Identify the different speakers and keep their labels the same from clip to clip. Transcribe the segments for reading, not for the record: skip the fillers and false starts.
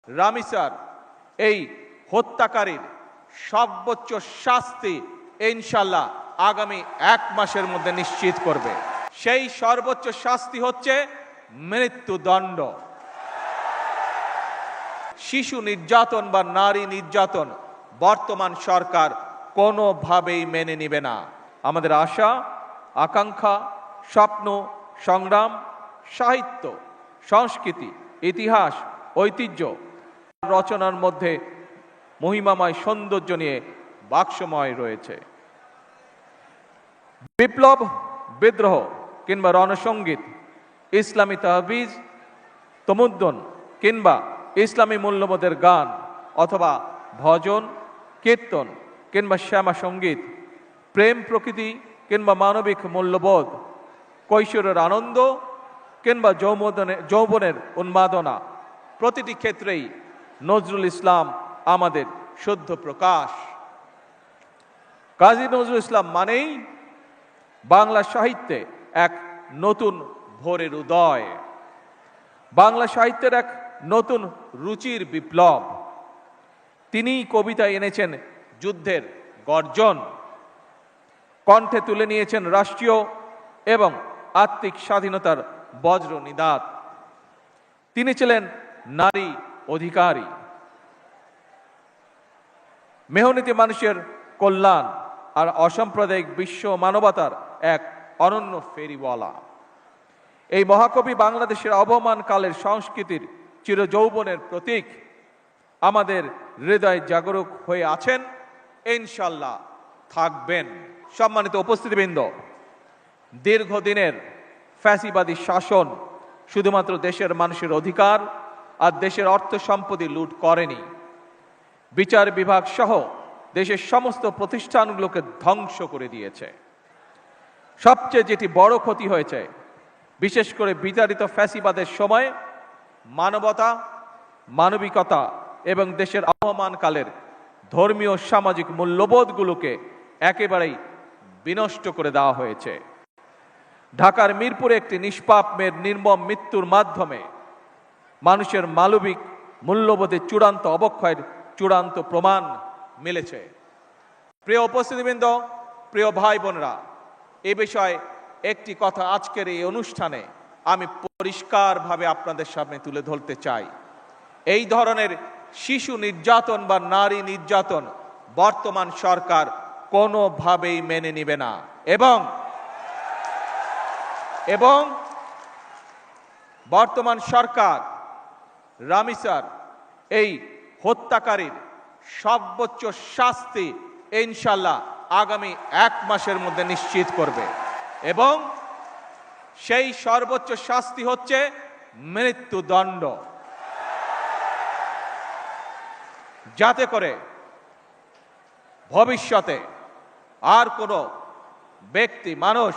Speaker 1: রামিসার এই হত্যাকারীর সর্বোচ্চ শাস্তি ইনশাআল্লাহ আগামী 1 মাসের মধ্যে নিশ্চিত করবে। সেই সর্বোচ্চ শাস্তি হচ্ছে মৃত্যুদণ্ড। শিশু নির্যাতন বা নারী নির্যাতন বর্তমান সরকার কোনোভাবেই মেনে নেবে না। আমাদের আশা, আকাঙ্ক্ষা, স্বপ্ন, সংগ্রাম, সাহিত্য, সংস্কৃতি, ইতিহাস, ঐতিহ্য রচনার মধ্যে মহিমাময় সৌন্দর্য নিয়ে বাক্সময় রয়েছে। বিপ্লব, বিদ্রোহ কিংবা রণসঙ্গীত, ইসলামী তাহবিজ, তমুদ্দন কিংবা ইসলামী মূল্যবোধের গান অথবা ভজন, কীর্তন কিংবা শ্যামা সঙ্গীত, প্রেম প্রকৃতি কিংবা মানবিক মূল্যবোধ, কৈশোরের আনন্দ কিংবা যৌবনের উন্মাদনা, প্রতিটি ক্ষেত্রেই নজরুল ইসলাম আমাদের শুদ্ধ প্রকাশ। কাজী নজরুল ইসলাম মানেই বাংলা সাহিত্যে এক নতুন ভোরের উদয়, বাংলা সাহিত্যের এক নতুন রুচির বিপ্লব। তিনিই কবিতায় এনেছেন যুদ্ধের গর্জন, কণ্ঠে তুলে নিয়েছেন রাষ্ট্রীয় এবং আত্মিক স্বাধীনতার বজ্র নিদাত। তিনি ছিলেন নারী অধিকারী, মেহনতি মানুষের কল্যাণ আর অসাম্প্রদায়িক বিশ্ব মানবতার এক অনন্য ফেরিওয়ালা। এই মহাকবি বাংলাদেশের আবহমান কালের সংস্কৃতির চিরযৌবনের প্রতীক। আমাদের হৃদয় জাগরুক হয়ে আছেন, ইনশাল্লাহ থাকবেন। সম্মানিত উপস্থিতিবৃন্দ, দীর্ঘদিনের ফ্যাসিবাদী শাসন শুধুমাত্র দেশের মানুষের অধিকার আর দেশের অর্থ সম্পত্তি লুট করেনি, বিচার বিভাগ সহ দেশের সমস্ত প্রতিষ্ঠানগুলোকে ধ্বংস করে দিয়েছে। সবচেয়ে যেটি বড় ক্ষতি হয়েছে, বিশেষ করে বিতাড়িত ফ্যাসিবাদের সময় মানবতা, মানবিকতা এবং দেশের আবহমান কালের ধর্মীয় সামাজিক মূল্যবোধগুলোকে একেবারেই বিনষ্ট করে দেওয়া হয়েছে। ঢাকার মিরপুরে একটি নিষ্পাপ মেয়ের নির্মম মৃত্যুর মাধ্যমে মানুষের মানবিক মূল্যবোধের চূড়ান্ত অবক্ষয়ের চূড়ান্ত প্রমাণ মিলেছে। প্রিয় উপস্থিতিবৃন্দ, প্রিয় ভাই বোনেরা, এ বিষয়ে একটি কথা আজকের এই অনুষ্ঠানে আমি পরিষ্কারভাবে আপনাদের সামনে তুলে ধরতে চাই। এই ধরনের শিশু নির্যাতন বা নারী নির্যাতন বর্তমান সরকার কোনোভাবেই মেনে নেবে না এবং বর্তমান সরকার রামিসার এই হত্যাকারীর সর্বোচ্চ শাস্তি ইনশাআল্লাহ আগামী 1 মাসের মধ্যে নিশ্চিত করবে এবং সেই সর্বোচ্চ শাস্তি হচ্ছে মৃত্যুদণ্ড, যাতে করে ভবিষ্যতে আর কোনো ব্যক্তি মানুষ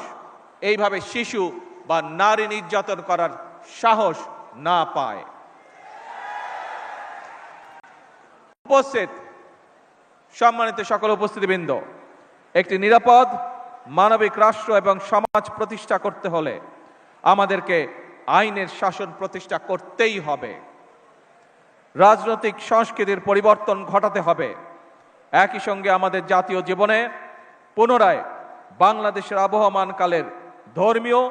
Speaker 1: এইভাবে শিশু বা নারী নির্যাতন করার সাহস না পায়। উপস্থিত সম্মানিত সকল উপস্থিতিবৃন্দ, একটি নিরাপদ মানবিক রাষ্ট্র এবং সমাজ প্রতিষ্ঠা করতে হলে আমাদেরকে আইনের শাসন প্রতিষ্ঠা করতেই হবে। রাজনৈতিক সংস্কৃতির পরিবর্তন ঘটাতে হবে। একই সঙ্গে আমাদের জাতীয় জীবনে পুনরায় বাংলাদেশের আবহমান কালের ধর্মীয়,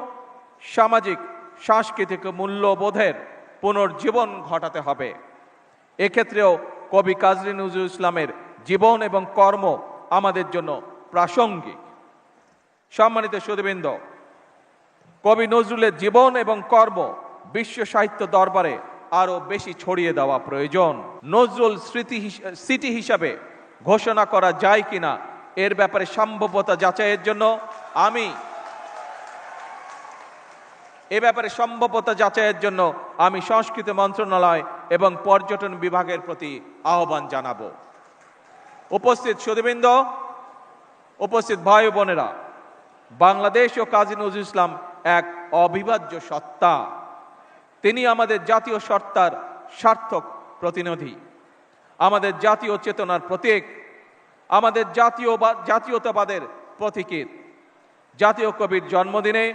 Speaker 1: সামাজিক, সাংস্কৃতিক মূল্যবোধের পুনর্জীবন ঘটাতে হবে। এক্ষেত্রেও কবি কাজী নজরুল ইসলামের জীবন এবং কর্ম আমাদের জন্য প্রাসঙ্গিক। সম্মানিত সুধীবৃন্দ, কবি নজরুলের জীবন এবং কর্ম বিশ্ব সাহিত্য দরবারে আরো বেশি ছড়িয়ে দেওয়া প্রয়োজন। নজরুল স্মৃতি হিসাবে ঘোষণা করা যায় কিনা এর ব্যাপারে সম্ভাব্যতা যাচাইয়ের জন্য আমি সংস্কৃতি মন্ত্রণালয় এবং পর্যটন বিভাগের প্রতি আহ্বান জানাবো। উপস্থিত সুধীবৃন্দ, উপস্থিত ভাই বোনেরা, বাংলাদেশ ও কাজী নজরুল ইসলাম এক অবিভাজ্য সত্তা। তিনি আমাদের জাতীয় সত্তার সার্থক প্রতিনিধি, আমাদের জাতীয় চেতনার প্রতীক, আমাদের জাতীয়তাবাদের প্রতীকী। জাতীয় কবির জন্মদিনে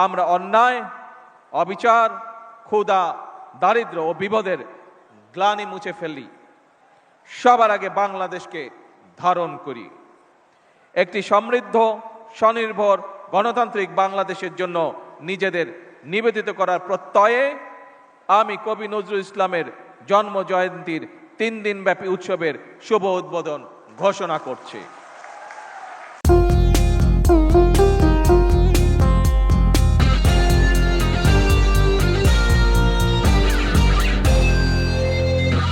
Speaker 1: আমরা অন্যায়, অবিচার, ক্ষুধা, দারিদ্র্য ও বিপদের গ্লানি মুছে ফেলি, সবার আগে বাংলাদেশকে ধারণ করি। একটি সমৃদ্ধ, স্বনির্ভর, গণতান্ত্রিক বাংলাদেশের জন্য নিজেদের নিবেদিত করার প্রত্যয়ে আমি কবি নজরুল ইসলামের জন্ম জয়ন্তীর 3 দিনব্যাপী উৎসবের শুভ উদ্বোধন ঘোষণা করছি।